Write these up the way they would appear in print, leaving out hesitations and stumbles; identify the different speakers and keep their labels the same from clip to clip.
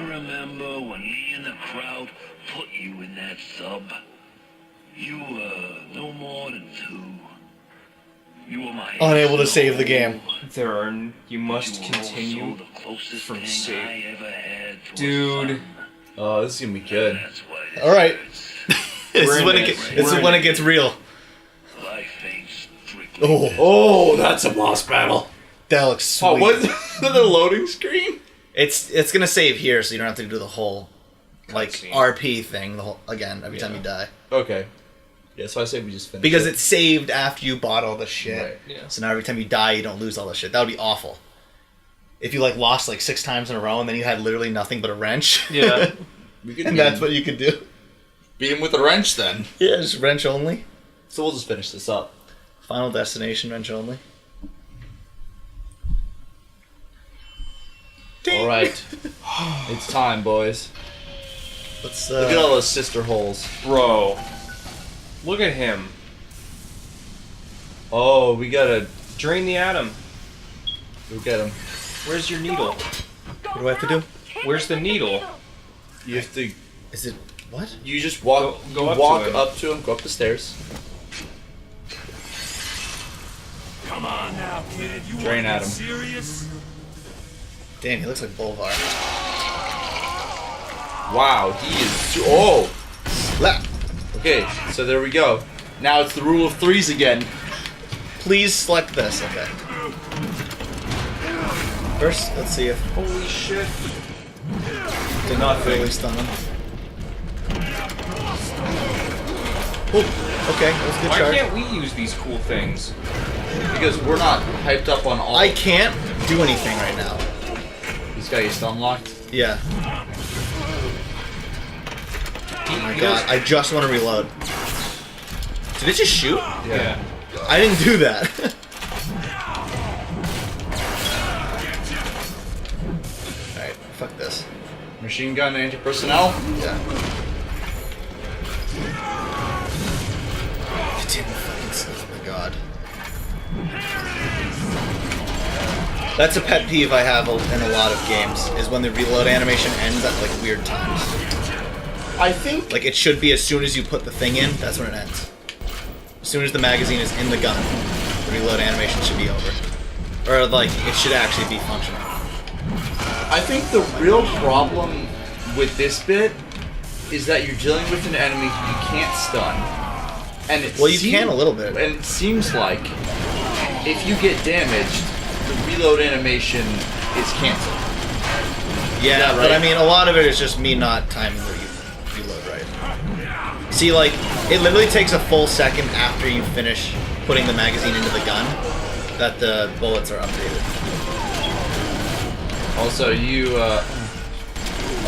Speaker 1: remember when me and the crowd put you in that sub. You were no more than 2. You were my
Speaker 2: unable to save the game.
Speaker 3: You must continue
Speaker 1: also the closest
Speaker 3: from
Speaker 1: thing
Speaker 3: save.
Speaker 1: I ever had to a
Speaker 3: Dude.
Speaker 1: son.
Speaker 4: Oh, this is gonna be good.
Speaker 1: That's why it
Speaker 2: Alright.
Speaker 1: hurts.
Speaker 2: This
Speaker 3: We're
Speaker 2: is
Speaker 3: in
Speaker 2: when
Speaker 3: it.
Speaker 2: this is
Speaker 3: We're
Speaker 2: when
Speaker 3: in
Speaker 2: it gets real.
Speaker 1: Life ain't strictly
Speaker 2: Oh,
Speaker 4: Oh, that's a boss battle.
Speaker 2: that looks sweet.
Speaker 4: Oh, what's the loading screen?
Speaker 2: It's gonna save here, so you don't have to do the whole like
Speaker 3: Cutscene.
Speaker 2: RP thing the whole again every time
Speaker 4: Yeah.
Speaker 2: you die.
Speaker 4: Okay. Yeah, so I say we just finish
Speaker 2: Because
Speaker 4: it.
Speaker 2: it's saved after you bought all the shit.
Speaker 4: Right.
Speaker 3: Yeah.
Speaker 2: So now every time you die, you don't lose all the shit. That would be awful. If you like lost like 6 times in a row and then you had literally nothing but a wrench.
Speaker 3: Yeah.
Speaker 4: We could
Speaker 2: And that's what you could do.
Speaker 4: beat him with a wrench then.
Speaker 2: Yeah, just wrench only.
Speaker 4: So we'll just finish this up.
Speaker 2: Final Destination wrench only.
Speaker 4: All right. It's time, boys.
Speaker 2: Let's
Speaker 4: Look at all those sister holes.
Speaker 3: Bro. Look at him.
Speaker 4: Oh, we gotta
Speaker 3: Drain the atom.
Speaker 4: go get him.
Speaker 3: Where's your needle?
Speaker 2: What do I have to do?
Speaker 3: Where's the needle?
Speaker 4: You have to.
Speaker 2: Is it what?
Speaker 4: You just walk.
Speaker 3: Go
Speaker 4: you
Speaker 3: up to
Speaker 4: walk
Speaker 3: him.
Speaker 4: up to him. Go up the stairs.
Speaker 5: Come on now, kid. You
Speaker 4: Drain
Speaker 5: wanna
Speaker 4: at
Speaker 5: get
Speaker 4: him.
Speaker 5: serious?
Speaker 2: Damn, he looks like Bolvar.
Speaker 4: Wow, he is. Oh.
Speaker 2: Slap.
Speaker 4: Okay, so there we go. Now it's the rule of 3s again.
Speaker 2: Please select this. Okay. First, let's see if
Speaker 3: Holy shit.
Speaker 2: did not really stun him. Oh, okay, that was a good
Speaker 3: Why
Speaker 2: charge.
Speaker 3: can't we use these cool things?
Speaker 4: Because we're not hyped up on all.
Speaker 2: I can't do anything right now.
Speaker 4: He's got you stun locked.
Speaker 2: Yeah. Oh my god, I just want to reload. Did it just shoot?
Speaker 3: Yeah.
Speaker 2: I didn't do that. Alright, fuck this.
Speaker 4: Machine gun anti-personnel.
Speaker 2: Yeah. It didn't fucking sleep. Oh my god. That's a pet peeve I have in a lot of games, is when the reload animation ends at like weird times.
Speaker 4: I think.
Speaker 2: Like it should be as soon as you put the thing in, that's when it ends. As soon as the magazine is in the gun, the reload animation should be over. Or like, it should actually be functional.
Speaker 4: I think the real problem with this bit is that you're dealing with an enemy who you can't stun. And it
Speaker 2: Well, you can a little bit.
Speaker 4: And it seems like if you get damaged, the reload animation is canceled.
Speaker 2: Yeah,
Speaker 4: that
Speaker 2: but
Speaker 4: right?
Speaker 2: I mean, a lot of it is just me not timing the reload right. See, like, it literally takes a full second after you finish putting the magazine into the gun that the bullets are updated.
Speaker 4: Also, you,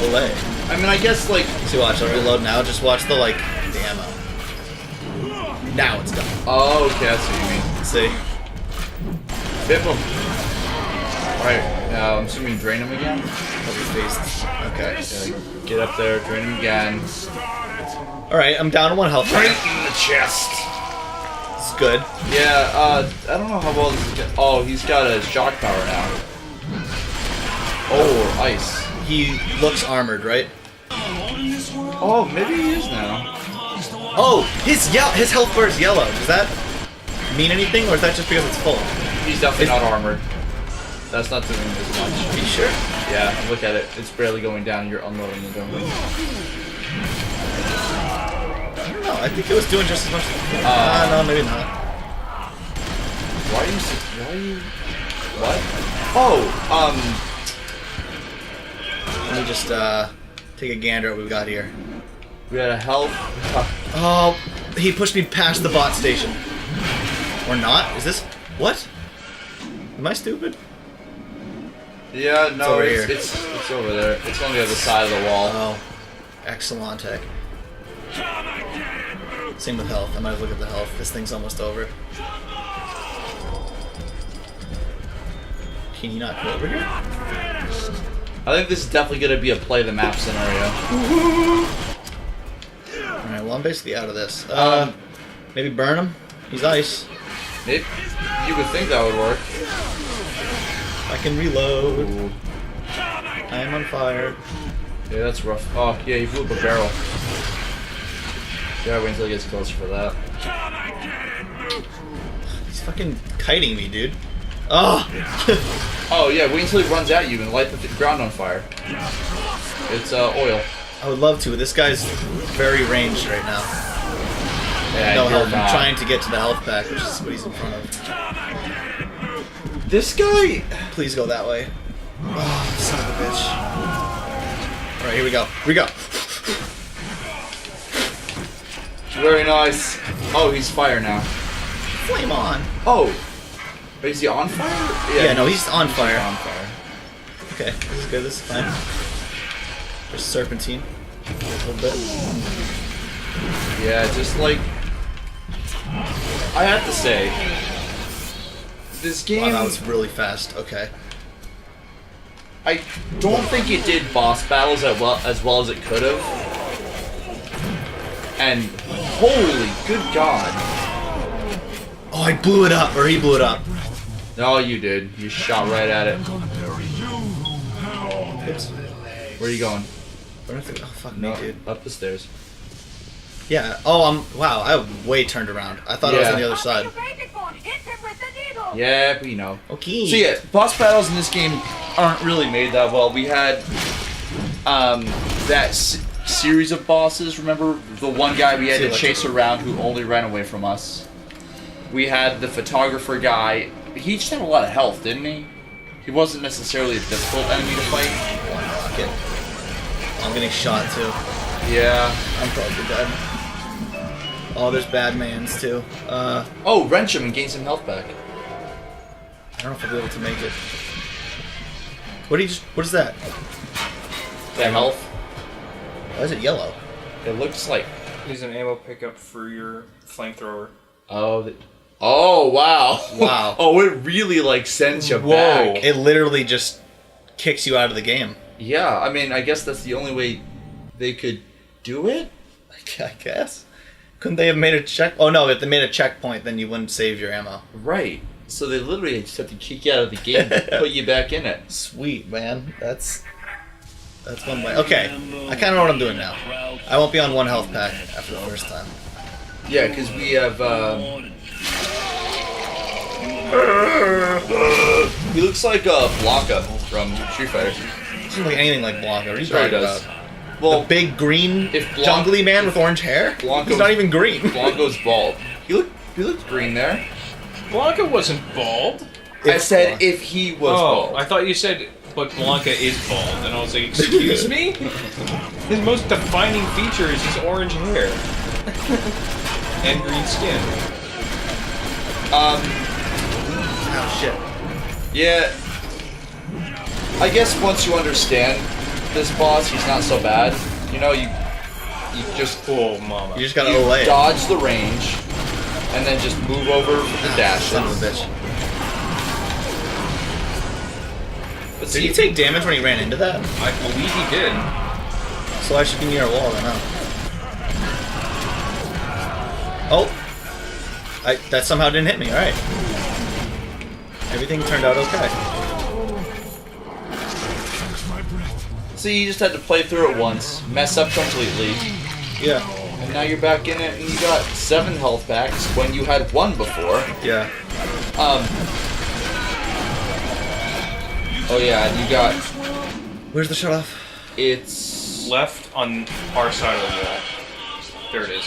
Speaker 2: Olay.
Speaker 4: I mean, I guess, like,
Speaker 2: See, watch, I'll reload now. Just watch the, like, the ammo. Now it's done.
Speaker 4: oh, okay, I see what you mean.
Speaker 2: See?
Speaker 4: Bip him. Alright, now I'm assuming drain him again.
Speaker 2: Okay.
Speaker 4: Yeah, get up there, drain him again.
Speaker 2: Alright, I'm down to 1 health.
Speaker 4: Right in the chest.
Speaker 2: It's good.
Speaker 4: Yeah, I don't know how well this is gonna... Oh, he's got a shock power now. Oh, ice.
Speaker 2: He looks armored, right?
Speaker 4: Oh, maybe he is now.
Speaker 2: Oh, his health bar is yellow. Does that mean anything, or is that just because it's full?
Speaker 4: He's definitely not armored. That's not doing as much.
Speaker 2: Are you sure?
Speaker 4: Yeah, look at it. It's barely going down. You're unloading the gun.
Speaker 2: I don't know. I think it was doing just as much. No, maybe not.
Speaker 4: Why are you... What? Oh,
Speaker 2: Let me just take a gander at what we've got here.
Speaker 4: we had a health...
Speaker 2: Oh, he pushed me past the bot station. Or not? Is this... What? Am I stupid?
Speaker 4: Yeah, no,
Speaker 2: over
Speaker 4: it's,
Speaker 2: here.
Speaker 4: it's over there. It's on the other side of the wall.
Speaker 2: Oh. Excellent tech. Same with health. I might look at the health. This thing's almost over. Can you not go over here?
Speaker 4: I think this is definitely going to be a play the map scenario.
Speaker 2: Alright, well I'm basically out of this. Maybe burn him? He's ice.
Speaker 4: Maybe you would think that would work.
Speaker 2: I can reload. I am on fire.
Speaker 4: Yeah, that's rough. Oh, yeah, he blew up a barrel. Yeah, wait until he gets closer for that.
Speaker 2: He's fucking kiting me, dude. Oh!
Speaker 4: Oh, yeah, wait until he runs at you and light the ground on fire. It's oil.
Speaker 2: I would love to, but this guy's very ranged right now.
Speaker 4: Yeah,
Speaker 2: No
Speaker 4: you're
Speaker 2: health. I'm
Speaker 4: not.
Speaker 2: trying to get to the health pack, which is what he's in front of.
Speaker 4: This guy...
Speaker 2: Please go that way. Oh, son of a bitch. Alright, here we go. Here we go.
Speaker 4: Very nice. Oh, he's fire now.
Speaker 2: Flame on.
Speaker 4: Oh. Wait, is he on fire?
Speaker 2: Yeah, no, he's on fire.
Speaker 4: On fire.
Speaker 2: Okay, this is good. This is fine. There's serpentine. A little bit.
Speaker 4: Yeah, just like... I have to say... This game...
Speaker 2: Wow, that was really fast. Okay.
Speaker 4: I don't think it did boss battles as well as it could have. And holy good god.
Speaker 2: Oh, I blew it up, or he blew it up.
Speaker 4: No, you did. You shot right at it.
Speaker 2: Oops.
Speaker 4: Where are you going?
Speaker 2: Where do I have to- Oh, fuck
Speaker 4: No,
Speaker 2: me, dude.
Speaker 4: up the stairs.
Speaker 2: Yeah. Oh, wow, I way turned around. I thought I was
Speaker 4: Yeah.
Speaker 2: on the other side.
Speaker 4: Yeah, we know.
Speaker 2: Okay.
Speaker 4: So yeah, boss battles in this game aren't really made that well. We had that series of bosses. Remember the one guy we had to chase around who only ran away from us? We had the photographer guy. He just had a lot of health, didn't he? He wasn't necessarily a difficult enemy to fight.
Speaker 2: Rocket. I'm getting shot too.
Speaker 4: Yeah.
Speaker 2: I'm probably dead. Oh, there's bad mans too.
Speaker 4: Oh, wrench him and gain some health back.
Speaker 2: I don't know if I'll be able to make it. What is that?
Speaker 4: That health.
Speaker 2: Why is it yellow?
Speaker 4: It looks like.
Speaker 3: Use an ammo pickup for your flamethrower.
Speaker 4: Oh. Oh wow.
Speaker 2: Wow.
Speaker 4: Oh, it really like sends you
Speaker 3: Whoa.
Speaker 4: back.
Speaker 2: It literally just kicks you out of the game.
Speaker 4: Yeah, I mean, I guess that's the only way they could do it.
Speaker 2: I guess. Couldn't they have made a check? Oh no, if they made a checkpoint, then you wouldn't save your ammo.
Speaker 4: Right. So they literally just have to kick you out of the game and put you back in it.
Speaker 2: Sweet, man. That's one way. Okay, I kind of know what I'm doing now. I won't be on one health pack after the first time.
Speaker 4: Yeah, because we have. He looks like Blanca from Street Fighter.
Speaker 2: He doesn't look anything like Blanca. What are you
Speaker 4: Sure he
Speaker 2: talking
Speaker 4: does.
Speaker 2: about?
Speaker 4: Well,
Speaker 2: The big green
Speaker 4: if
Speaker 2: jungly man with orange hair?
Speaker 4: Blanca's-
Speaker 2: He's not even green.
Speaker 4: Blanco's bald. He looked green there.
Speaker 3: Blanca wasn't bald.
Speaker 4: I said if he was
Speaker 3: Oh,
Speaker 4: bald.
Speaker 3: I thought you said, but Blanca is bald. And I was like, excuse me? His most defining feature is his orange hair. And green skin.
Speaker 2: Oh shit.
Speaker 4: Yeah. I guess once you understand this boss, he's not so bad. You know, you just
Speaker 3: Oh, mama.
Speaker 2: You just gotta olay it.
Speaker 4: dodge the range, and then just move over for the dash.
Speaker 2: Son of a bitch.
Speaker 4: But
Speaker 2: Did
Speaker 4: see,
Speaker 2: he take damage when he ran into that?
Speaker 3: I believe he did.
Speaker 2: So I should be near a wall then, huh? Oh! That somehow didn't hit me, alright. Everything turned out okay.
Speaker 4: see, you just had to play through it once, mess up completely,
Speaker 2: Yeah.
Speaker 4: and now you're back in it, and you got 7 health packs when you had 1 before.
Speaker 2: Yeah.
Speaker 4: Oh yeah, and you got,
Speaker 2: Where's the shut off?
Speaker 4: it's...
Speaker 3: Left on our side of the wall. There it is.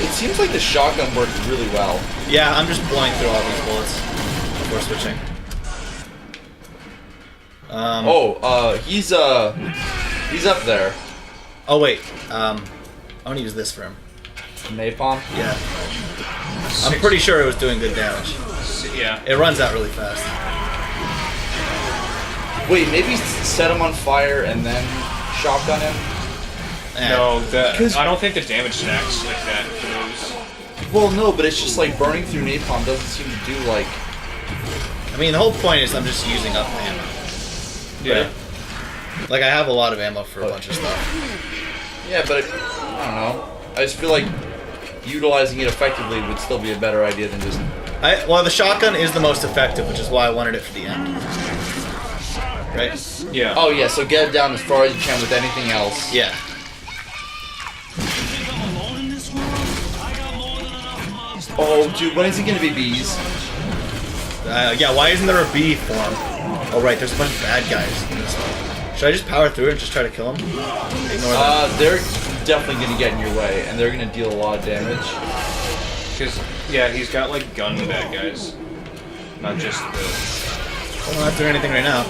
Speaker 4: It seems like the shotgun worked really well.
Speaker 2: Yeah, I'm just blowing through all these bullets before switching.
Speaker 4: He's up there.
Speaker 2: Oh wait, I want to use this for him.
Speaker 4: Napalm?
Speaker 2: Yeah. I'm pretty sure it was doing good damage.
Speaker 3: Yeah.
Speaker 2: It runs out really fast.
Speaker 4: Wait, maybe set him on fire and then shotgun him?
Speaker 2: Eh.
Speaker 3: No,
Speaker 4: Because-
Speaker 3: I don't think the damage stacks like that for those.
Speaker 4: Well, no, but it's just like burning through napalm doesn't seem to do like...
Speaker 2: I mean, the whole point is I'm just using up ammo.
Speaker 3: Yeah.
Speaker 2: Like, I have a lot of ammo for a bunch of stuff.
Speaker 4: Yeah, but I don't know. I just feel like utilizing it effectively would still be a better idea than just
Speaker 2: Well, the shotgun is the most effective, which is why I wanted it for the end. Right?
Speaker 3: Yeah.
Speaker 4: Oh yeah, so get it down as far as you can with anything else.
Speaker 2: Yeah.
Speaker 4: Oh, dude, when is it gonna be bees?
Speaker 2: Yeah, why isn't there a bee form? Oh, right, there's a bunch of bad guys in this one. Should I just power through it and just try to kill them? Ignore them.
Speaker 4: They're definitely gonna get in your way, and they're gonna deal a lot of damage.
Speaker 3: Because, yeah, he's got, like, gun bad guys. Not just the...
Speaker 2: I don't have to do anything right now.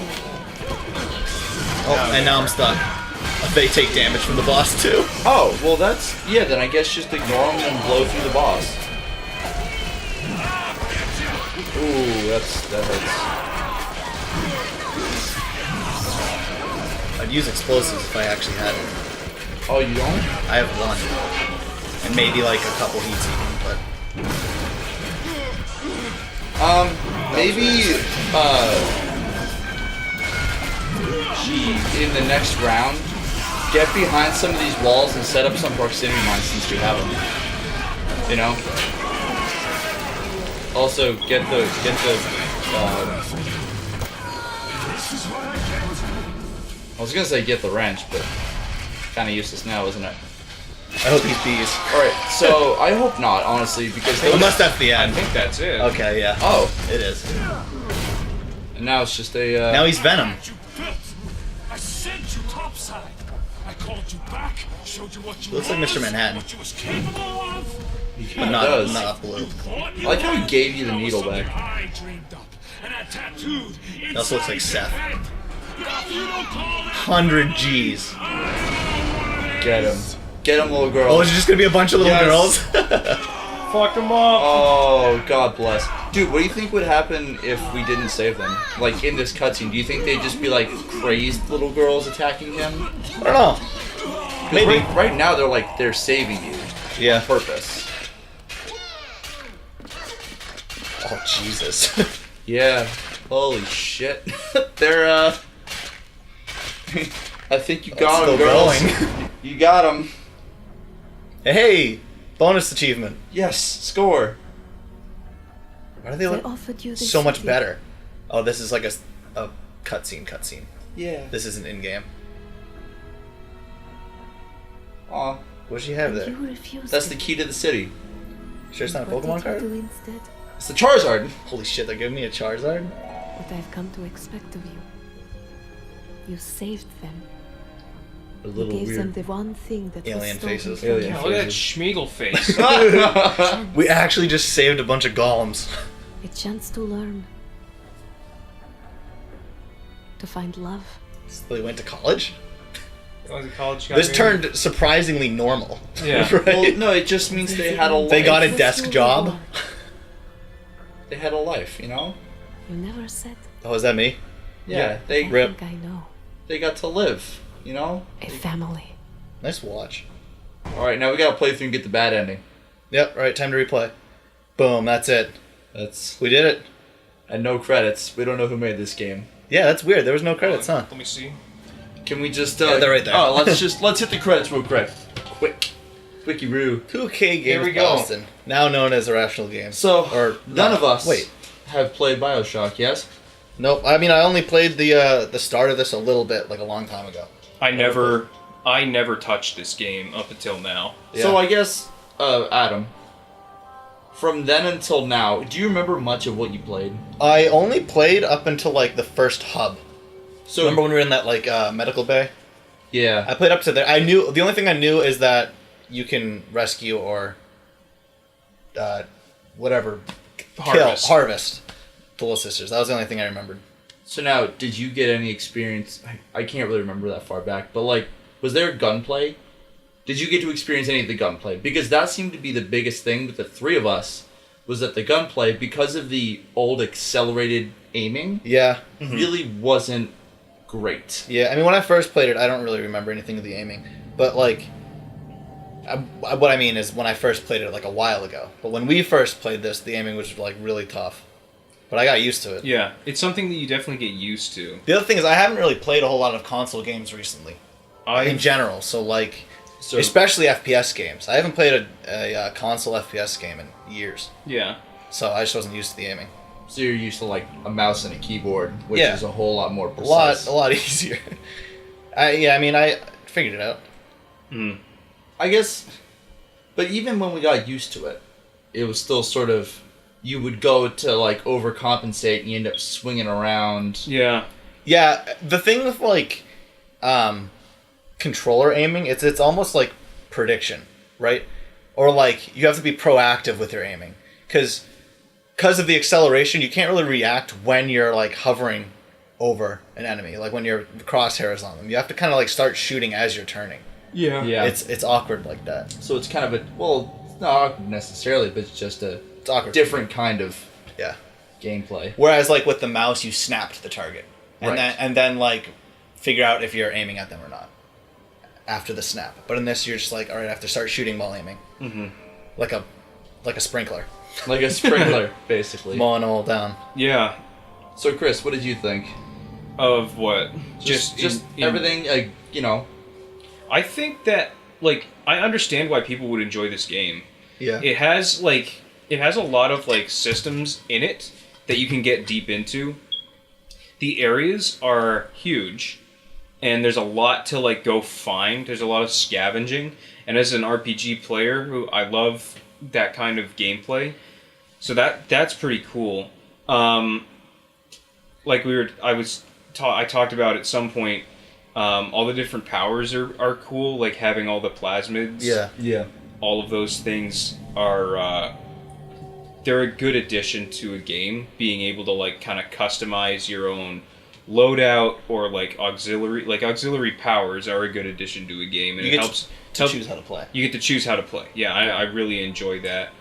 Speaker 2: Oh, and now I'm stuck. They take damage from the boss, too.
Speaker 4: Oh, well that's... Yeah, then I guess just ignore them and blow through the boss. Ooh, that hurts.
Speaker 2: I'd use explosives if I actually had it.
Speaker 4: Oh, you don't?
Speaker 2: I have one. And maybe like a couple heats even, but...
Speaker 4: Maybe, in the next round, get behind some of these walls and set up some proximity mines since we have them. You know? Also, get the, I was gonna say get the wrench, but kinda useless now, isn't it?
Speaker 2: I hope he's bees.
Speaker 4: Alright, so I hope not, honestly, because those...
Speaker 2: Unless that's the
Speaker 3: I
Speaker 2: end.
Speaker 3: think that's it.
Speaker 2: Okay, yeah.
Speaker 4: Oh,
Speaker 2: It is.
Speaker 4: and now it's just a,
Speaker 2: Now he's Venom.
Speaker 5: You built. I sent you topside. I called you back, showed you what you
Speaker 2: Looks like
Speaker 5: was,
Speaker 2: Mr. Manhattan.
Speaker 5: what you was capable of.
Speaker 2: But
Speaker 4: it
Speaker 2: not,
Speaker 4: does.
Speaker 2: not blue.
Speaker 5: Fought
Speaker 4: I like how he gave you the
Speaker 5: That was
Speaker 4: needle
Speaker 5: something
Speaker 4: back.
Speaker 5: I dreamed up, and I tattooed
Speaker 2: That also looks like
Speaker 5: inside your
Speaker 2: Seth.
Speaker 5: head. Now, if you don't call that
Speaker 2: 100 G's.
Speaker 4: Get him. Get him, little girl.
Speaker 2: Oh, is it just gonna be a bunch of little
Speaker 4: Yes.
Speaker 2: girls?
Speaker 3: Fuck him up!
Speaker 4: Oh, God bless. Dude, what do you think would happen if we didn't save them? Like, in this cutscene, do you think they'd just be, like, crazed little girls attacking him?
Speaker 2: I don't know. Maybe.
Speaker 4: Right now, they're saving you.
Speaker 2: Yeah.
Speaker 4: On purpose.
Speaker 2: Oh, Jesus.
Speaker 4: Yeah. Holy shit. They're, I think you got
Speaker 2: Still
Speaker 4: him, girls.
Speaker 2: going.
Speaker 4: You got him.
Speaker 2: Hey! Bonus achievement.
Speaker 4: Yes, score.
Speaker 2: Why are they
Speaker 6: They
Speaker 2: like
Speaker 6: offered you this
Speaker 2: so much
Speaker 6: city.
Speaker 2: better? Oh, this is like a cutscene.
Speaker 4: Yeah.
Speaker 2: This isn't in-game.
Speaker 4: Aw.
Speaker 2: What does she have
Speaker 6: And
Speaker 2: there?
Speaker 6: you refused
Speaker 4: That's
Speaker 6: it.
Speaker 4: the key to the city.
Speaker 2: Sure it's not a
Speaker 6: What
Speaker 2: Pokemon
Speaker 6: did you
Speaker 2: card?
Speaker 6: do instead?
Speaker 4: It's the Charizard.
Speaker 2: Holy shit, they're giving me a Charizard?
Speaker 6: What I've come to expect of you. You saved them.
Speaker 4: A
Speaker 6: You
Speaker 4: little
Speaker 6: gave them
Speaker 4: weird.
Speaker 6: the one thing that
Speaker 2: Alien
Speaker 6: was stolen
Speaker 2: faces.
Speaker 6: from
Speaker 4: Alien
Speaker 6: you.
Speaker 3: Yeah, look at that Schmeagle face.
Speaker 2: We actually just saved a bunch of golems.
Speaker 6: A chance to learn. To find love.
Speaker 2: So they went to college?
Speaker 3: Going to college, got
Speaker 2: This
Speaker 3: married.
Speaker 2: turned surprisingly normal.
Speaker 3: Yeah.
Speaker 2: Right?
Speaker 4: Well, no, it just means they had a life.
Speaker 2: They got a
Speaker 6: Just
Speaker 2: desk
Speaker 6: who they
Speaker 2: job.
Speaker 6: were.
Speaker 4: They had a life, you know?
Speaker 6: You never said.
Speaker 2: Oh, is that me?
Speaker 4: Yeah,
Speaker 6: I
Speaker 4: they
Speaker 2: Rip.
Speaker 6: think I know.
Speaker 4: they got to live, you know?
Speaker 6: A family.
Speaker 2: Nice watch.
Speaker 4: Alright, now we gotta play through and get the bad ending.
Speaker 2: Yep, right, time to replay. Boom, that's it.
Speaker 4: That's
Speaker 2: We did it.
Speaker 4: and no credits. We don't know who made this game.
Speaker 2: Yeah, that's weird. There was no credits, huh?
Speaker 3: Let me see.
Speaker 4: Can we just
Speaker 2: Yeah, they're right there.
Speaker 4: Oh, let's hit the credits real quick. Quickie-roo.
Speaker 2: 2K
Speaker 3: Here
Speaker 2: Games
Speaker 3: we go.
Speaker 2: Boston, now known as Irrational Games.
Speaker 4: So,
Speaker 2: or
Speaker 4: none
Speaker 2: no,
Speaker 4: of us
Speaker 2: Wait,
Speaker 4: have played Bioshock, yes?
Speaker 2: nope. I mean, I only played the start of this a little bit, like a long time ago.
Speaker 3: I never touched this game up until now.
Speaker 2: Yeah.
Speaker 4: So I guess, Adam, from then until now, do you remember much of what you played?
Speaker 2: I only played up until like the first hub.
Speaker 4: So
Speaker 2: Remember when we were in that like medical bay?
Speaker 4: yeah.
Speaker 2: I played up to there. I knew the only thing I knew is that you can rescue or whatever harvest the little sisters. That was the only thing I remembered.
Speaker 4: So now, did you get any experience? I can't really remember that far back, but like, was there gunplay? Did you get to experience any of the gunplay? Because that seemed to be the biggest thing with the three of us, was that the gunplay, because of the old accelerated aiming,
Speaker 2: Yeah.
Speaker 4: really wasn't great.
Speaker 2: Yeah, I mean, when I first played it, I don't really remember anything of the aiming. But, like, what I mean is when I first played it, like, a while ago. But when we first played this, the aiming was, like, really tough. But I got used to it.
Speaker 3: Yeah, it's something that you definitely get used to.
Speaker 2: The other thing is I haven't really played a whole lot of console games recently. In general. So, like, especially FPS games. I haven't played a console FPS game in years.
Speaker 3: Yeah.
Speaker 2: so I just wasn't used to the aiming.
Speaker 4: So you're used to like a mouse and a keyboard, which
Speaker 2: Yeah.
Speaker 4: is a whole lot more precise.
Speaker 2: A lot easier. I figured it out.
Speaker 4: I guess, but even when we got used to it, it was still sort of, you would go to like overcompensate and you end up swinging around.
Speaker 3: Yeah.
Speaker 2: Yeah, the thing with like controller aiming, it's almost like prediction, right? Or like you have to be proactive with your aiming because of the acceleration, you can't really react when you're like hovering over an enemy, like when your crosshairs on them. You have to kind of like start shooting as you're turning.
Speaker 3: Yeah.
Speaker 4: Yeah.
Speaker 2: It's awkward like that.
Speaker 4: So it's kind of a, well, it's not awkward necessarily, but it's just a
Speaker 2: It's awkward.
Speaker 4: different kind of
Speaker 2: Yeah.
Speaker 4: gameplay.
Speaker 2: Whereas like with the mouse, you snap to the target, and
Speaker 4: Right.
Speaker 2: then like figure out if you're aiming at them or not after the snap. But in this, you're just like, all right, I have to start shooting while aiming, like a sprinkler,
Speaker 4: Like a sprinkler, basically.
Speaker 2: mowing them all down.
Speaker 3: Yeah.
Speaker 4: So Chris, what did you think?
Speaker 3: Of what?
Speaker 4: Just
Speaker 3: in-
Speaker 4: everything, like, you know.
Speaker 3: I think that, like, I understand why people would enjoy this game.
Speaker 2: Yeah.
Speaker 3: It has a lot of like systems in it that you can get deep into. The areas are huge, and there's a lot to like go find. There's a lot of scavenging, and as an RPG player, who I love that kind of gameplay, so that's pretty cool. Like I talked about at some point. All the different powers are cool, like having all the plasmids.
Speaker 4: Yeah.
Speaker 3: All of those things are they're a good addition to a game, being able to like kind of customize your own loadout or like auxiliary powers are a good addition to a game, and
Speaker 2: You
Speaker 3: it
Speaker 2: get
Speaker 3: helps
Speaker 2: to choose how to play.
Speaker 3: you get to choose how to play. Yeah, I really enjoy that.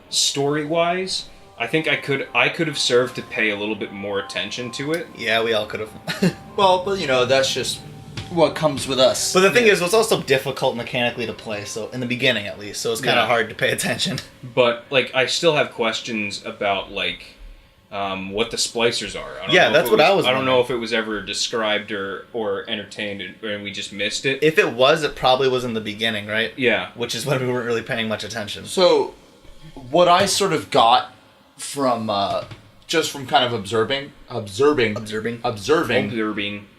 Speaker 3: Story wise, I think I could have served to pay a little bit more attention to it.
Speaker 2: Yeah, we all could have.
Speaker 4: Well, but you know, that's just what comes with us.
Speaker 2: But the thing is, it's also difficult mechanically to play. So in the beginning, at least, so it's kind of
Speaker 3: Yeah.
Speaker 2: hard to pay attention.
Speaker 3: But like, I still have questions about like what the splicers are. I don't
Speaker 2: Yeah,
Speaker 3: know
Speaker 2: that's
Speaker 3: if it
Speaker 2: what I was
Speaker 3: I don't know
Speaker 2: wondering.
Speaker 3: if it was ever described or entertained, and we just missed it.
Speaker 2: If it was, it probably was in the beginning, right?
Speaker 3: Yeah.
Speaker 2: Which is when we weren't really paying much attention.
Speaker 4: So, what I sort of got from just from kind of observing
Speaker 3: Observing.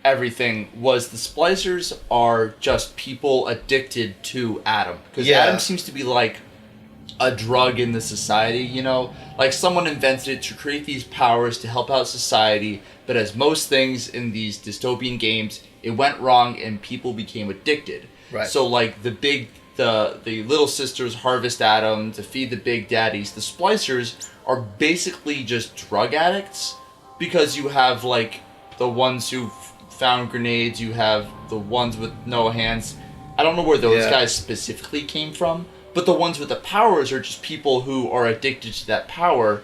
Speaker 4: everything was the splicers are just people addicted to Adam, because
Speaker 2: Yeah.
Speaker 4: Adam seems to be like a drug in the society, you know, like someone invented it to create these powers to help out society, but as most things in these dystopian games, it went wrong and people became addicted.
Speaker 2: Right.
Speaker 4: So like the little sisters harvest Adam to feed the big daddies. The splicers are basically just drug addicts, because you have like the ones who found grenades, you have the ones with no hands. I don't know where those
Speaker 2: Yeah.
Speaker 4: guys specifically came from, but the ones with the powers are just people who are addicted to that power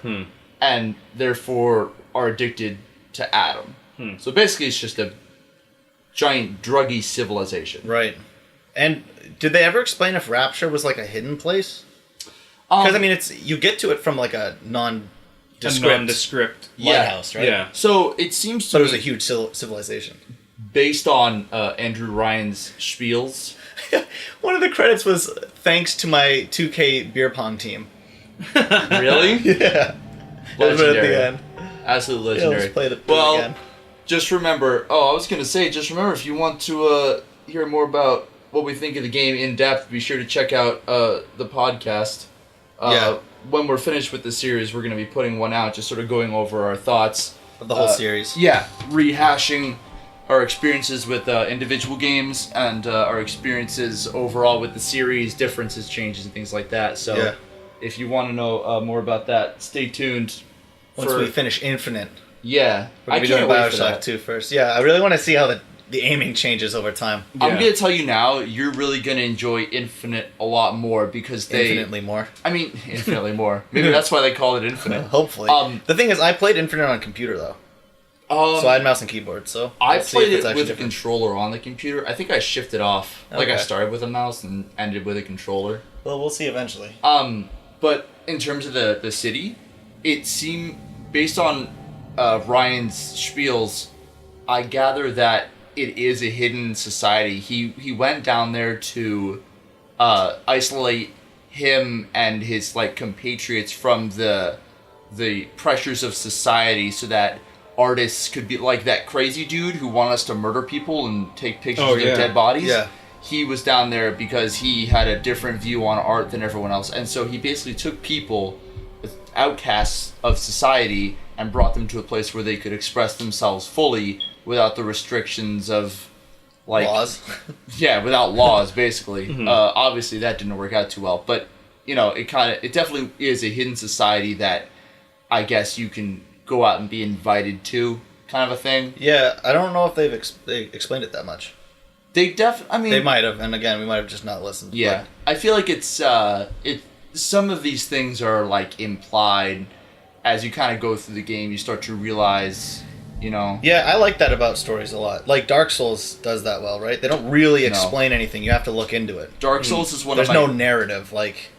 Speaker 4: and therefore are addicted to Adam. So basically it's just a giant druggy civilization.
Speaker 2: Right. And did they ever explain if Rapture was like a hidden place? Because I mean, you get to it from like a
Speaker 3: Nondescript.
Speaker 4: Yeah.
Speaker 2: lighthouse, right?
Speaker 3: Yeah.
Speaker 4: So it seems to
Speaker 2: But it was a
Speaker 4: me,
Speaker 2: huge civilization.
Speaker 4: based on Andrew Ryan's spiels.
Speaker 2: One of the credits was thanks to my 2K beer pong team.
Speaker 4: Really?
Speaker 2: Yeah. That was right at the end.
Speaker 4: Absolutely
Speaker 2: Yeah,
Speaker 4: legendary.
Speaker 2: let's play it
Speaker 4: well,
Speaker 2: again.
Speaker 4: just remember. Oh, I was gonna say, just remember if you want to hear more about what we think of the game in depth, be sure to check out the podcast.
Speaker 2: Yeah.
Speaker 4: When we're finished with the series, we're gonna be putting one out, just sort of going over our thoughts.
Speaker 2: Of the whole series.
Speaker 4: Yeah, rehashing our experiences with individual games and our experiences overall with the series, differences, changes, and things like that. So,
Speaker 2: Yeah.
Speaker 4: if you want to know more about that, stay tuned.
Speaker 2: Once we finish Infinite.
Speaker 4: Yeah,
Speaker 2: We're
Speaker 4: I
Speaker 2: going to be
Speaker 4: can't
Speaker 2: doing
Speaker 4: wait for
Speaker 2: Bioshock
Speaker 4: that.
Speaker 2: 2 first. Yeah, I really want to see how the aiming changes over time.
Speaker 4: I'm
Speaker 3: Yeah.
Speaker 4: gonna tell you now, you're really gonna enjoy Infinite a lot more because they.
Speaker 2: Infinitely more.
Speaker 4: I mean, infinitely more. Maybe that's why they call it Infinite.
Speaker 2: Hopefully. The thing is, I played Infinite on computer, though. So I had mouse and keyboard, so...
Speaker 4: I
Speaker 2: let's see if
Speaker 4: played
Speaker 2: it's
Speaker 4: it
Speaker 2: actually
Speaker 4: with a
Speaker 2: different.
Speaker 4: controller on the computer. I think I shifted off. Like I
Speaker 2: Okay.
Speaker 4: started with a mouse and ended with a controller.
Speaker 2: Well, we'll see eventually.
Speaker 4: But in terms of the city, it seemed, based on Ryan's spiels, I gather that it is a hidden society. He went down there to isolate him and his like compatriots from the pressures of society, so that artists could be like that crazy dude who wanted us to murder people and take pictures of their dead bodies.
Speaker 2: Yeah.
Speaker 4: He was down there because he had a different view on art than everyone else, and so he basically took people, outcasts of society, and brought them to a place where they could express themselves fully without the restrictions of like
Speaker 2: Laws.
Speaker 4: yeah, without laws, basically. Obviously, that didn't work out too well, but it definitely is a hidden society that I guess you can go out and be invited to, kind of a thing.
Speaker 2: Yeah, I don't know if they explained it that much.
Speaker 4: They definitely.
Speaker 2: They might have, and again, we might have just not listened.
Speaker 4: Yeah, I feel like it's some of these things are like implied as you kind of go through the game. You start to realize,
Speaker 2: Yeah, I like that about stories a lot. Like Dark Souls does that well, right? They don't really explain anything. You have to look into it.
Speaker 4: Dark Souls is one
Speaker 2: There's
Speaker 4: of my...
Speaker 2: no narrative like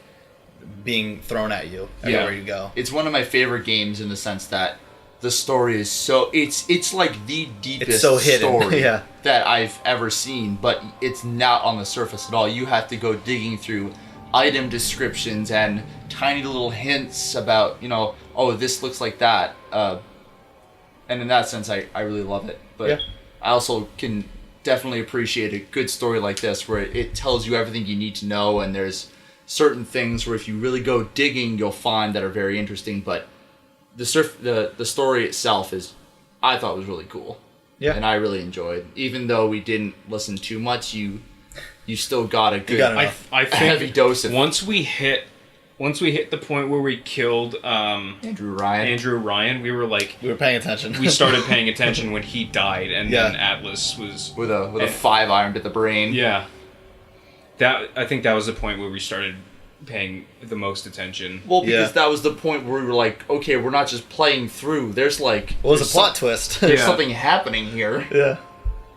Speaker 2: being thrown at you everywhere you go.
Speaker 4: It's one of my favorite games in the sense that the story is so... It's like the deepest
Speaker 2: It's so hidden.
Speaker 4: story
Speaker 2: Yeah.
Speaker 4: that I've ever seen, but it's not on the surface at all. You have to go digging through item descriptions and tiny little hints about, oh, this looks like that. And in that sense, I really love it. But I also can definitely appreciate a good story like this where it tells you everything you need to know, and there's certain things where if you really go digging, you'll find that are very interesting. But the story itself I thought was really cool.
Speaker 2: Yeah.
Speaker 4: And I really enjoyed. Even though we didn't listen too much, you still got a good
Speaker 2: got enough.
Speaker 3: I think
Speaker 4: heavy dose of
Speaker 3: once we hit the point where we killed
Speaker 4: Andrew Ryan.
Speaker 3: we were like,
Speaker 2: We were paying attention.
Speaker 3: we started paying attention when he died, and then Atlas was
Speaker 4: with a 5 iron to the brain.
Speaker 3: yeah. I think that was the point where we started paying the most attention.
Speaker 4: Well, because
Speaker 2: Yeah.
Speaker 4: that was the point where we were like, okay, we're not just playing through. There's like...
Speaker 2: Well, it was a
Speaker 4: there's
Speaker 2: plot twist.
Speaker 4: There's
Speaker 3: Yeah.
Speaker 4: something happening here.
Speaker 2: Yeah.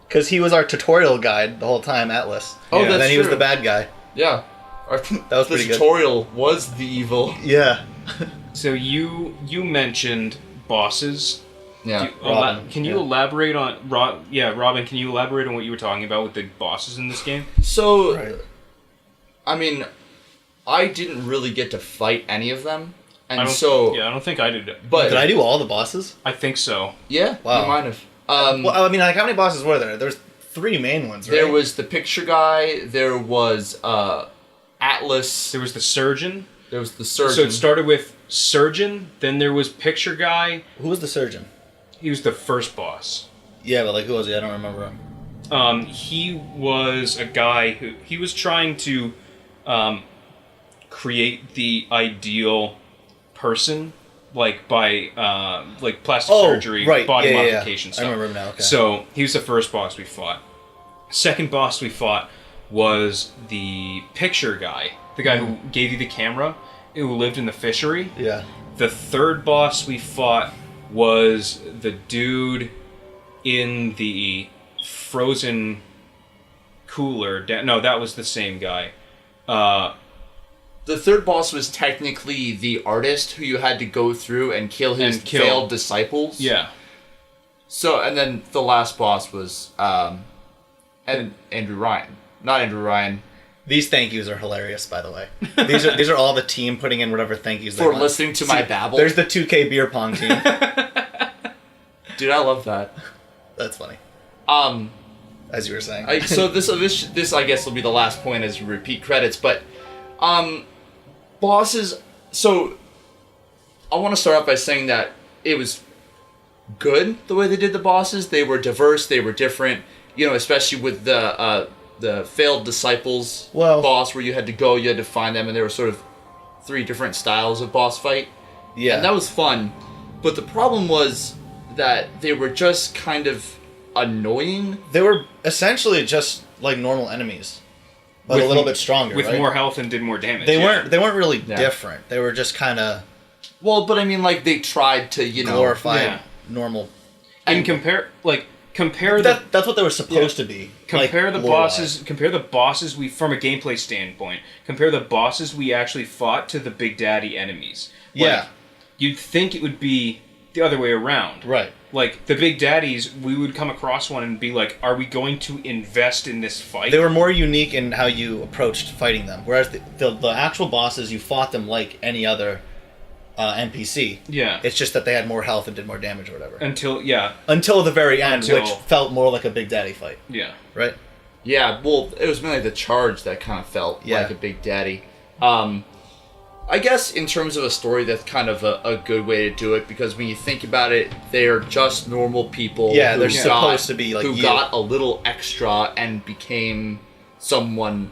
Speaker 2: Because he was our tutorial guide the whole time, Atlas.
Speaker 4: Oh,
Speaker 3: Yeah.
Speaker 4: that's
Speaker 2: And then he was
Speaker 4: true.
Speaker 2: the bad guy.
Speaker 4: Yeah.
Speaker 2: That was pretty
Speaker 4: the
Speaker 2: good.
Speaker 4: tutorial was the evil.
Speaker 2: Yeah.
Speaker 3: So you mentioned bosses.
Speaker 4: Yeah.
Speaker 2: Robin,
Speaker 3: Can you
Speaker 2: yeah.
Speaker 3: elaborate on Robin? Can you elaborate on what you were talking about with the bosses in this game?
Speaker 4: So,
Speaker 2: Right.
Speaker 4: I mean, I didn't really get to fight any of them.
Speaker 3: I
Speaker 4: And
Speaker 3: don't,
Speaker 4: so...
Speaker 3: I don't think I did.
Speaker 4: But...
Speaker 2: Did I do all the bosses?
Speaker 3: I think so.
Speaker 4: Yeah,
Speaker 2: Wow.
Speaker 4: you might have.
Speaker 2: Well, I mean, like, how many bosses were there? There's 3 main ones, right?
Speaker 4: There was the picture guy, there was Atlas,
Speaker 3: There was the surgeon.
Speaker 4: there was the surgeon.
Speaker 3: So it started with surgeon, then there was picture guy.
Speaker 2: Who was the surgeon?
Speaker 3: He was the first boss.
Speaker 2: Yeah, but, like, who was he? I don't remember him.
Speaker 3: He was a guy who he was trying to create the ideal person, like by like plastic surgery,
Speaker 2: right.
Speaker 3: body
Speaker 2: Yeah, yeah, yeah.
Speaker 3: modification stuff.
Speaker 2: I remember him now, okay.
Speaker 3: So he was the first boss we fought. Second boss we fought was the picture guy, the guy who gave you the camera, who lived in the fishery.
Speaker 2: Yeah.
Speaker 3: The third boss we fought was the dude in the frozen cooler. No, that was the same guy.
Speaker 4: The third boss was technically the artist who you had to go through and kill his failed disciples.
Speaker 3: Yeah.
Speaker 4: So, and then the last boss was Andrew Ryan. Not Andrew Ryan.
Speaker 2: These thank yous are hilarious, by the way. These are all the team putting in whatever thank yous they
Speaker 4: For
Speaker 2: want.
Speaker 4: listening to my babble.
Speaker 2: There's the 2K beer pong team.
Speaker 4: Dude, I love that.
Speaker 2: That's funny. As you were saying.
Speaker 4: So this I guess will be the last point as repeat credits, but bosses. So I want to start off by saying that it was good the way they did the bosses. They were diverse. They were different. Especially with the failed disciples boss, where you had to find them, and there were sort of 3 different styles of boss fight.
Speaker 2: Yeah.
Speaker 4: And that was fun. But the problem was that they were just kind of annoying.
Speaker 2: They were essentially just like normal enemies, but
Speaker 3: With
Speaker 2: a little
Speaker 3: mo-
Speaker 2: bit stronger.
Speaker 3: With
Speaker 2: right?
Speaker 3: more health and did more damage.
Speaker 2: They
Speaker 3: yeah.
Speaker 2: weren't really
Speaker 4: Yeah.
Speaker 2: different. They were just kind of
Speaker 4: Well, but I mean, like, they tried to,
Speaker 2: glorified
Speaker 3: yeah.
Speaker 2: normal.
Speaker 3: And compare
Speaker 2: That's what they were supposed to be.
Speaker 3: compare
Speaker 2: like,
Speaker 3: the bosses. Compare the bosses we from a gameplay standpoint. Compare the bosses we actually fought to the big daddy enemies. Like,
Speaker 2: Yeah.
Speaker 3: you'd think it would be the other way around.
Speaker 2: Right.
Speaker 3: Like, the big daddies, we would come across one and be like, are we going to invest in this fight?
Speaker 2: They were more unique in how you approached fighting them. Whereas the actual bosses, you fought them like any other NPC.
Speaker 3: Yeah.
Speaker 2: It's just that they had more health and did more damage or whatever.
Speaker 3: Until
Speaker 2: the very end,
Speaker 3: Until-
Speaker 2: which felt more like a Big Daddy fight.
Speaker 3: Yeah.
Speaker 2: Right?
Speaker 4: Yeah, well, it was mainly the charge that kind of felt
Speaker 2: Yeah.
Speaker 4: like a Big Daddy. I guess in terms of a story, that's kind of a good way to do it, because when you think about it, they're just normal people.
Speaker 2: Yeah,
Speaker 4: who
Speaker 2: they're
Speaker 4: got-
Speaker 2: supposed to be like
Speaker 4: who
Speaker 2: you.
Speaker 4: got a little extra and became someone,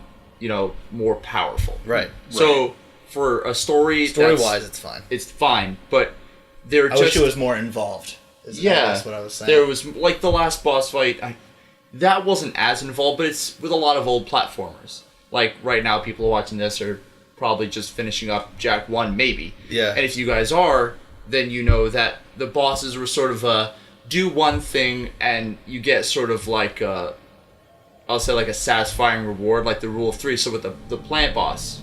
Speaker 4: more powerful.
Speaker 2: Right.
Speaker 4: So for a story,
Speaker 2: Story-wise, it's fine.
Speaker 4: it's fine, but they're
Speaker 2: I
Speaker 4: just
Speaker 2: wish it was more involved. I guess what I was saying.
Speaker 4: there was like the last boss fight. That wasn't as involved, but it's with a lot of old platformers. Like right now, people watching this are probably just finishing up Jack 1, maybe.
Speaker 2: Yeah.
Speaker 4: And if you guys are, then you know that the bosses were sort of do one thing and you get sort of like I'll say like a satisfying reward, like the rule of three. So with the plant boss,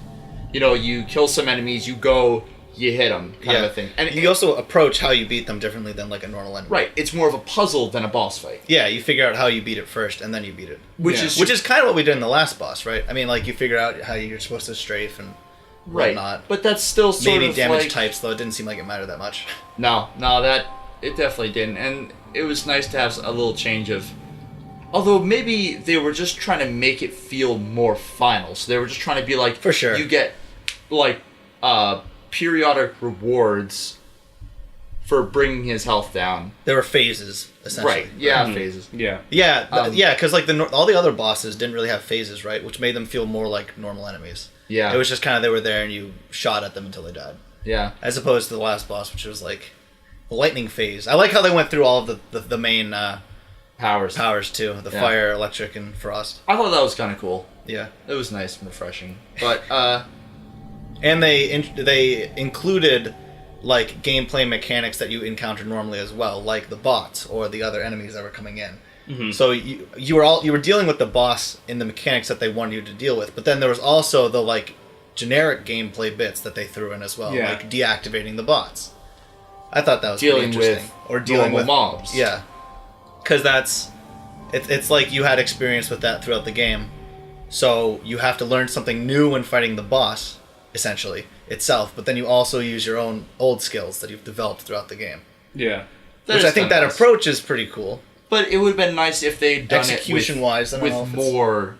Speaker 4: you kill some enemies, you go, you hit them, kind of a thing. And
Speaker 2: you also approach how you beat them differently than like a normal enemy.
Speaker 4: right, it's more of a puzzle than a boss fight.
Speaker 2: Yeah, you figure out how you beat it first, and then you beat it.
Speaker 4: Which
Speaker 3: Yeah.
Speaker 4: is
Speaker 2: Which is kind of what we did in the last boss, right? I mean, like, you figure out how you're supposed to strafe and
Speaker 4: right,
Speaker 2: whatnot.
Speaker 4: but that's still sort
Speaker 2: Maybe
Speaker 4: of
Speaker 2: damage
Speaker 4: like,
Speaker 2: types, though it didn't seem like it mattered that much.
Speaker 4: No, that it definitely didn't, and it was nice to have a little change of. Although maybe they were just trying to make it feel more final, so they were just trying to be like,
Speaker 2: For sure.
Speaker 4: you get like periodic rewards for bringing his health down.
Speaker 2: There were phases, essentially.
Speaker 4: Right? Yeah, phases.
Speaker 3: Yeah.
Speaker 2: Yeah, because like all the other bosses didn't really have phases, right? Which made them feel more like normal enemies.
Speaker 4: Yeah.
Speaker 2: It was just kind of they were there and you shot at them until they died.
Speaker 4: Yeah.
Speaker 2: As opposed to the last boss, which was like the lightning phase. I like how they went through all of the main
Speaker 4: Powers.
Speaker 2: too. The
Speaker 4: Yeah.
Speaker 2: fire, electric, and frost.
Speaker 4: I thought that was kind of cool.
Speaker 2: Yeah.
Speaker 4: It was nice and refreshing. But
Speaker 2: And they included like gameplay mechanics that you encounter normally as well, like the bots or the other enemies that were coming in.
Speaker 3: Mm-hmm.
Speaker 2: So you were dealing with the boss in the mechanics that they wanted you to deal with, but then there was also the like generic gameplay bits that they threw in as well,
Speaker 3: Yeah.
Speaker 2: like deactivating the bots. I thought that was
Speaker 4: dealing
Speaker 2: pretty
Speaker 4: with
Speaker 2: interesting. Or dealing
Speaker 4: normal
Speaker 2: with
Speaker 4: mobs.
Speaker 2: Yeah, because it's like you had experience with that throughout the game, so you have to learn something new when fighting the boss, essentially itself. But then you also use your own old skills that you've developed throughout the game,
Speaker 3: Yeah.
Speaker 2: which I think that approach is pretty cool.
Speaker 4: But it would have been nice if they'd done
Speaker 2: Execution-wise, I
Speaker 4: it
Speaker 2: don't know
Speaker 4: with
Speaker 2: if it's-
Speaker 4: more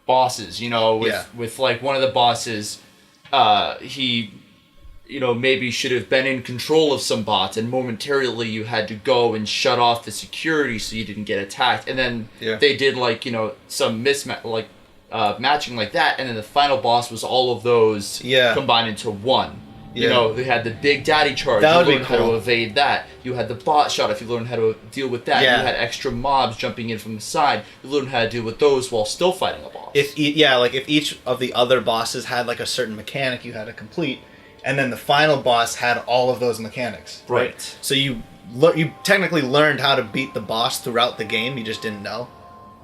Speaker 4: bosses.
Speaker 2: Yeah.
Speaker 4: With like one of the bosses, he, maybe should have been in control of some bots, and momentarily you had to go and shut off the security so you didn't get attacked. And then
Speaker 2: Yeah.
Speaker 4: they did like some matching like that, and then the final boss was all of those combined into one.
Speaker 2: Yeah.
Speaker 4: They had the Big Daddy charge.
Speaker 2: That would
Speaker 4: You
Speaker 2: be
Speaker 4: learned how to
Speaker 2: cool.
Speaker 4: evade that. You had the bot shot. If you learned how to deal with that,
Speaker 2: Yeah.
Speaker 4: you had extra mobs jumping in from the side. You learned how to deal with those while still fighting a boss.
Speaker 2: If each of the other bosses had like a certain mechanic you had to complete, and then the final boss had all of those mechanics,
Speaker 4: Right.
Speaker 2: So you technically learned how to beat the boss throughout the game. You just didn't know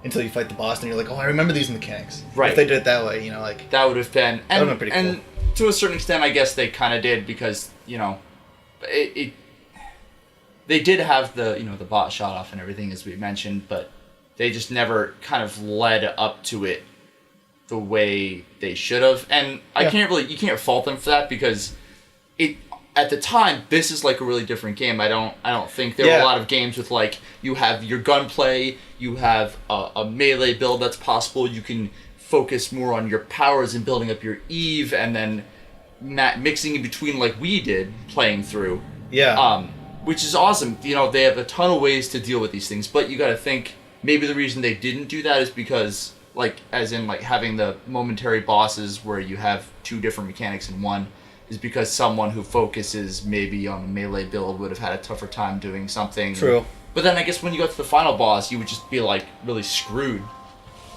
Speaker 2: until you fight the boss, and you're like, oh, I remember these mechanics.
Speaker 4: Right.
Speaker 2: If they did it that way, like
Speaker 4: That would have been
Speaker 2: That would've been pretty
Speaker 4: and to a certain extent, I guess they kind of did, because they did have the the bot shot off and everything, as we mentioned, but they just never kind of led up to it the way they should have. And you can't fault them for that, because at the time, this is like a really different game. I don't think there were a lot of games with like, you have your gunplay, you have a melee build that's possible, you can focus more on your powers and building up your Eve, and then mixing in between like we did playing through. Which is awesome. They have a ton of ways to deal with these things, but you got to think maybe the reason they didn't do that is because having the momentary bosses where you have two different mechanics in one is because someone who focuses maybe on a melee build would have had a tougher time doing something.
Speaker 2: True.
Speaker 4: But then I guess when you got to the final boss, you would just be like really screwed.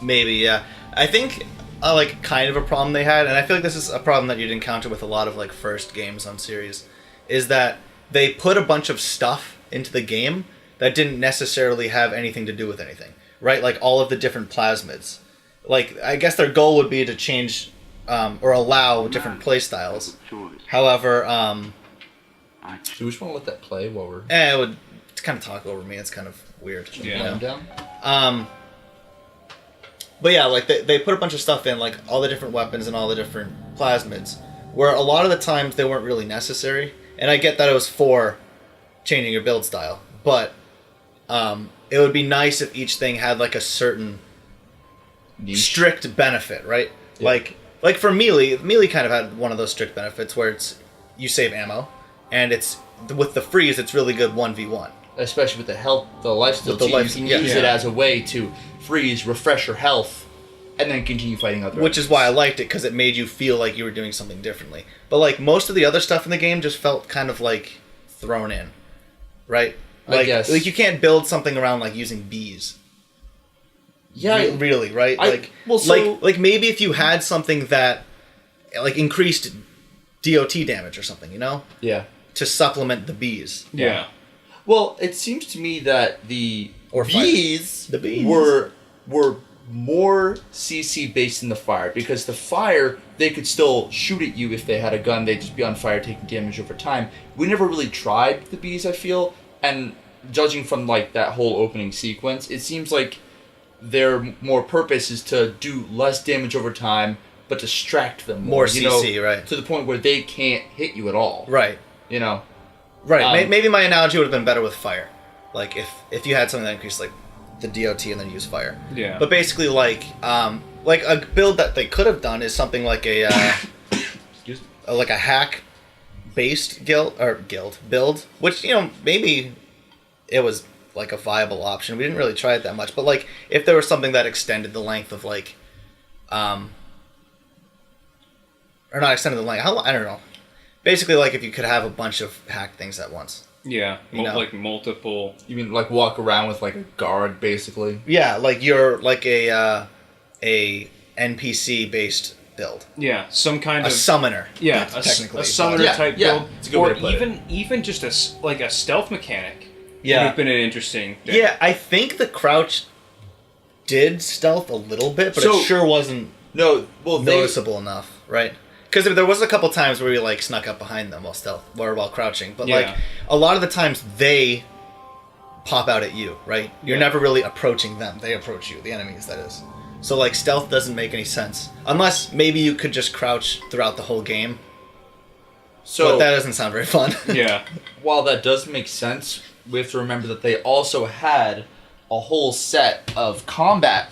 Speaker 2: maybe, yeah. I think like kind of a problem they had, and I feel like this is a problem that you'd encounter with a lot of like first games on series, is that they put a bunch of stuff into the game that didn't necessarily have anything to do with anything, right? Like all of the different plasmids. Like, I guess their goal would be to change or allow different play styles. However,
Speaker 4: Do we just want to let that play while we're
Speaker 2: It would kind of talk over me. It's kind of weird.
Speaker 3: Yeah.
Speaker 2: You know?
Speaker 4: down?
Speaker 2: But yeah, like they put a bunch of stuff in, like all the different weapons and all the different plasmids, where a lot of the times they weren't really necessary. And I get that it was for changing your build style, but it would be nice if each thing had like a certain strict benefit, right?
Speaker 4: Yeah.
Speaker 2: Like for melee kind of had one of those strict benefits where it's you save ammo, and it's with the freeze it's really good 1v1.
Speaker 4: Especially with the health, the lifesteal
Speaker 2: With the
Speaker 4: too,
Speaker 2: life-
Speaker 4: you can
Speaker 2: yeah.
Speaker 4: use it as a way to freeze, refresh your health, and then continue fighting other
Speaker 2: Which is
Speaker 4: enemies.
Speaker 2: why I liked it, because it made you feel like you were doing something differently. But like most of the other stuff in the game just felt kind of like thrown in, right? Like,
Speaker 4: guess.
Speaker 2: like you can't build something around like using bees.
Speaker 4: Yeah,
Speaker 2: Really, right?
Speaker 4: well, so-
Speaker 2: like maybe if you had something that like increased DOT damage or something, you know,
Speaker 4: yeah.
Speaker 2: to supplement the bees.
Speaker 3: Yeah.
Speaker 4: Well, it seems to me that the
Speaker 2: Or fire.
Speaker 4: bees,
Speaker 2: The bees.
Speaker 4: were more CC based than the fire, because the fire they could still shoot at you if they had a gun. They'd just be on fire taking damage over time. We never really tried the bees, I feel, and judging from like that whole opening sequence, it seems like their more purpose is to do less damage over time, but distract them
Speaker 2: More
Speaker 4: you know,
Speaker 2: CC, right.
Speaker 4: to the point where they can't hit you at all.
Speaker 2: Right.
Speaker 4: You know.
Speaker 2: Right. Maybe my analogy would have been better with fire. Like if you had something that increased like the DOT and then use fire.
Speaker 3: Yeah.
Speaker 2: But basically like a build that they could have done is something like a like a hack based build, which you know maybe it was like a viable option. We didn't really try it that much, but like if there was something that extended the length of like or not extended the length. I don't know. Basically, like if you could have a bunch of hack things at once.
Speaker 3: Yeah.
Speaker 2: You know.
Speaker 3: Like multiple.
Speaker 4: You mean like walk around with like a guard, basically?
Speaker 2: Yeah, like you're like a NPC based build,
Speaker 3: Yeah. Some kind
Speaker 2: a
Speaker 3: of.
Speaker 2: summoner.
Speaker 3: Yeah,
Speaker 2: technically
Speaker 3: a summoner
Speaker 4: Yeah,
Speaker 3: type
Speaker 4: yeah,
Speaker 3: build,
Speaker 4: it's a good way
Speaker 3: or
Speaker 4: to put it.
Speaker 3: even just like a stealth mechanic.
Speaker 2: Yeah.
Speaker 3: would have been an interesting thing.
Speaker 2: Yeah, I think the crouch did stealth a little bit, but
Speaker 4: So-
Speaker 2: it sure wasn't
Speaker 4: No, well,
Speaker 2: noticeable enough, right? Because there was a couple times where we like snuck up behind them while crouching, but like
Speaker 3: Yeah.
Speaker 2: a lot of the times they pop out at you, right? You're
Speaker 3: Yeah.
Speaker 2: never really approaching them; they approach you, the enemies, that is. So like stealth doesn't make any sense unless maybe you could just crouch throughout the whole game.
Speaker 4: So
Speaker 2: But that doesn't sound very fun.
Speaker 3: Yeah.
Speaker 4: while that does make sense, we have to remember that they also had a whole set of combat.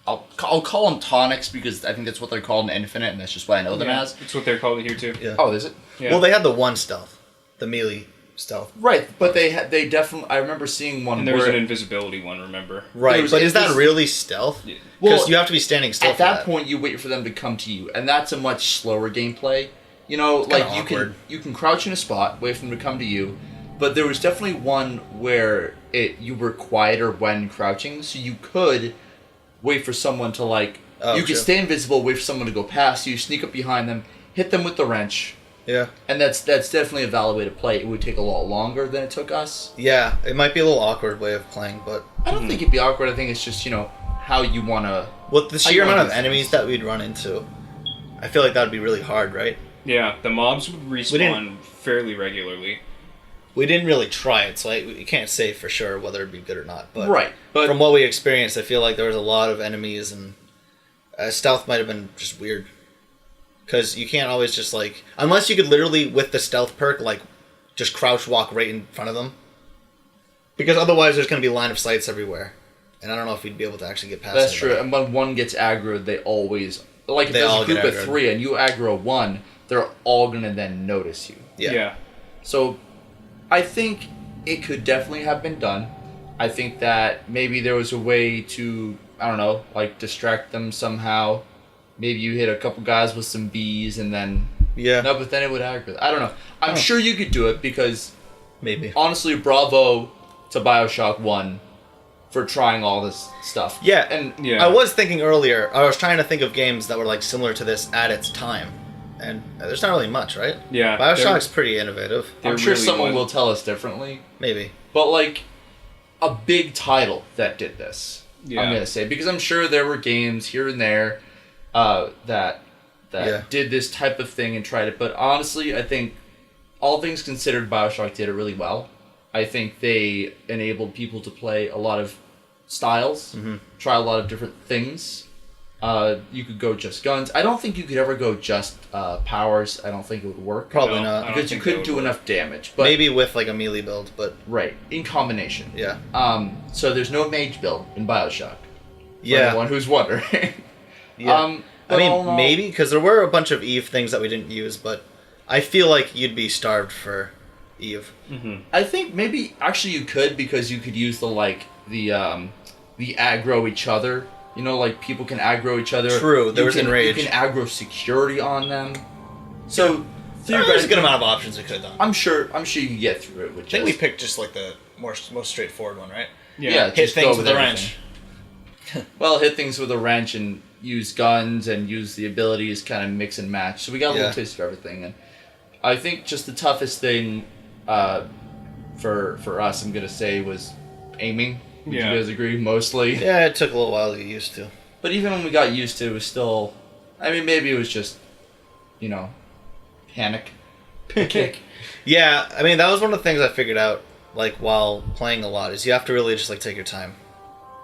Speaker 4: I'll call them tonics because I think that's what they're called in Infinite, and that's just what I know them
Speaker 3: Yeah,
Speaker 4: as.
Speaker 3: that's what they're called here too.
Speaker 2: Yeah.
Speaker 4: Oh, is it?
Speaker 3: Yeah.
Speaker 2: Well, they had the one stealth, the melee stealth.
Speaker 4: Right, but they definitely. I remember seeing one
Speaker 3: and there was
Speaker 4: where
Speaker 3: an invisibility one. Remember?
Speaker 2: Right,
Speaker 4: was-
Speaker 2: but
Speaker 4: it
Speaker 2: is that
Speaker 4: was-
Speaker 2: really stealth?
Speaker 3: Yeah.
Speaker 2: Because
Speaker 4: Well,
Speaker 2: you have to be standing still
Speaker 4: at
Speaker 2: for
Speaker 4: that point you wait for them to come to you, and that's a much slower gameplay. You know, like
Speaker 2: kinda
Speaker 4: you
Speaker 2: awkward.
Speaker 4: can crouch in a spot, wait for them to come to you, but there was definitely one where you were quieter when crouching, so you could wait for someone to like.
Speaker 2: Oh,
Speaker 4: you could
Speaker 2: true.
Speaker 4: stay invisible, wait for someone to go past you, sneak up behind them, hit them with the wrench,
Speaker 2: Yeah.
Speaker 4: and that's definitely a valid way to play. It would take a lot longer than it took us.
Speaker 2: Yeah, it might be a little awkward way of playing, but
Speaker 4: I don't think it'd be awkward. I think it's just how you want to.
Speaker 2: with the
Speaker 4: How
Speaker 2: sheer
Speaker 4: you
Speaker 2: amount
Speaker 4: wanna
Speaker 2: of
Speaker 4: do
Speaker 2: enemies that we'd run into, I feel like that would be really hard, right?
Speaker 3: Yeah. The mobs would respawn
Speaker 2: didn't-
Speaker 3: fairly regularly.
Speaker 2: We didn't really try it, so you can't say for sure whether it'd be good or not. But
Speaker 4: Right, but
Speaker 2: from what we experienced, I feel like there was a lot of enemies, and stealth might have been just weird. Because you can't always just like, unless you could literally with the stealth perk like, just crouch walk right in front of them. Because otherwise, there's going to be line of sights everywhere, and I don't know if we'd be able to actually get past.
Speaker 4: that's
Speaker 2: anybody.
Speaker 4: true. And when one gets aggroed, they always like if
Speaker 2: They
Speaker 4: there's
Speaker 2: all
Speaker 4: a group
Speaker 2: get
Speaker 4: of
Speaker 2: aggroed.
Speaker 4: 3 and you aggro one, they're all gonna then notice you.
Speaker 2: Yeah.
Speaker 4: So, I think it could definitely have been done. I think that maybe there was a way to, I don't know, like distract them somehow. Maybe you hit a couple guys with some bees and then
Speaker 2: Yeah.
Speaker 4: no, but then it would aggro. I don't know. I'm
Speaker 2: Oh.
Speaker 4: sure you could do it because
Speaker 2: Maybe.
Speaker 4: honestly, bravo to Bioshock 1 for trying all this stuff.
Speaker 2: Yeah,
Speaker 4: And
Speaker 3: Yeah.
Speaker 2: I was thinking earlier. I was trying to think of games that were like similar to this at its time, and there's not really much, right?
Speaker 3: Yeah.
Speaker 2: Bioshock's pretty innovative.
Speaker 4: I'm
Speaker 3: there
Speaker 4: sure
Speaker 3: really
Speaker 4: someone
Speaker 3: was.
Speaker 4: will tell us differently.
Speaker 2: Maybe.
Speaker 4: But like a big title that did this,
Speaker 3: Yeah.
Speaker 4: I'm gonna say, because I'm sure there were games here and there that
Speaker 2: Yeah.
Speaker 4: did this type of thing and tried it. But honestly, I think all things considered, Bioshock did it really well. I think they enabled people to play a lot of styles, try a lot of different things. You could go just guns. I don't think you could ever go just powers. I don't think it would work.
Speaker 2: Probably
Speaker 3: No,
Speaker 2: not.
Speaker 3: I don't
Speaker 4: Because you
Speaker 3: think
Speaker 4: couldn't
Speaker 3: that
Speaker 4: do
Speaker 3: would work.
Speaker 4: enough damage. But
Speaker 2: Maybe with like a melee build, but
Speaker 4: right, in combination.
Speaker 2: yeah.
Speaker 4: So there's no mage build in Bioshock. For
Speaker 2: Yeah.
Speaker 4: anyone who's wondering.
Speaker 2: Yeah.
Speaker 4: I
Speaker 2: I mean, maybe, because there were a bunch of Eve things that we didn't use, but I feel like you'd be starved for Eve.
Speaker 4: I think maybe actually you could, because you could use the aggro each other. You know, like people can aggro each other.
Speaker 2: True, there was
Speaker 4: can,
Speaker 2: Enrage.
Speaker 4: You can aggro security on them. So
Speaker 2: There's a good amount of options we could have done.
Speaker 4: I'm sure you can get through it with
Speaker 2: I think
Speaker 4: just
Speaker 2: we picked just like the most straightforward one, right?
Speaker 4: yeah,
Speaker 2: Hit
Speaker 4: just go
Speaker 2: things with a
Speaker 4: everything.
Speaker 2: wrench.
Speaker 4: Well, hit things with a wrench and use guns and use the abilities, kind of mix and match. So we got a little
Speaker 2: Yeah.
Speaker 4: taste of everything, and I think just the toughest thing for us, I'm gonna say, was aiming. Would
Speaker 3: Yeah.
Speaker 4: you guys agree? Mostly.
Speaker 2: Yeah, it took a little while to get used to.
Speaker 4: But even when we got used to it, it was still... I mean, maybe it was just, panic.
Speaker 2: Yeah, I mean, that was one of the things I figured out, like, while playing a lot, is you have to really just, like, take your time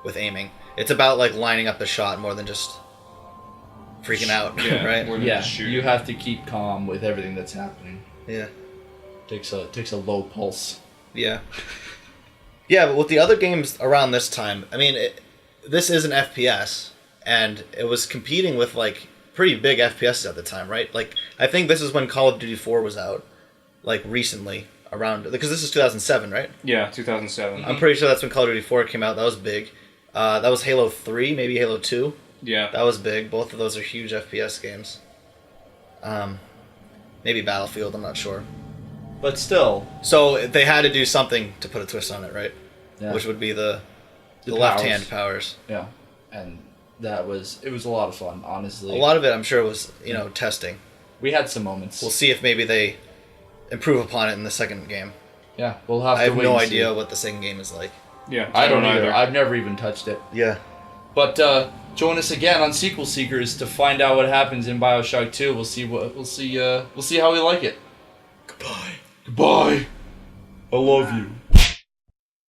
Speaker 2: with aiming. It's about, like, lining up a shot more than just freaking out,
Speaker 3: Yeah,
Speaker 2: right?
Speaker 3: more than
Speaker 4: Yeah,
Speaker 3: just shooting.
Speaker 4: you have to keep calm with everything that's happening.
Speaker 2: Yeah.
Speaker 4: Takes a low pulse.
Speaker 2: Yeah. Yeah, but with the other games around this time, I mean, this is an FPS, and it was competing with, like, pretty big FPSs at the time, right? Like, I think this is when Call of Duty 4 was out, like, recently, around, because this is 2007, right?
Speaker 3: Yeah, 2007.
Speaker 2: I'm pretty sure that's when Call of Duty 4 came out. That was big. That was Halo 3, maybe Halo 2.
Speaker 3: Yeah.
Speaker 2: That was big. Both of those are huge FPS games. Maybe Battlefield, I'm not sure.
Speaker 4: But still,
Speaker 2: So they had to do something to put a twist on it, right?
Speaker 4: yeah.
Speaker 2: Which would be the
Speaker 4: The
Speaker 2: left-hand powers.
Speaker 4: Yeah, and it was a lot of fun, honestly.
Speaker 2: A lot of it, I'm sure, was, testing.
Speaker 4: We had some moments.
Speaker 2: We'll see if maybe they improve upon it in the second game.
Speaker 4: Yeah, we'll have
Speaker 2: I
Speaker 4: to
Speaker 2: have
Speaker 4: wait
Speaker 2: no
Speaker 4: and see.
Speaker 2: idea what the second game is like.
Speaker 3: Yeah,
Speaker 4: I don't either. I've never even touched it.
Speaker 2: Yeah.
Speaker 4: But join us again on Sequel Seekers to find out what happens in BioShock 2. We'll see how we like it.
Speaker 2: Goodbye.
Speaker 4: Goodbye. I love you.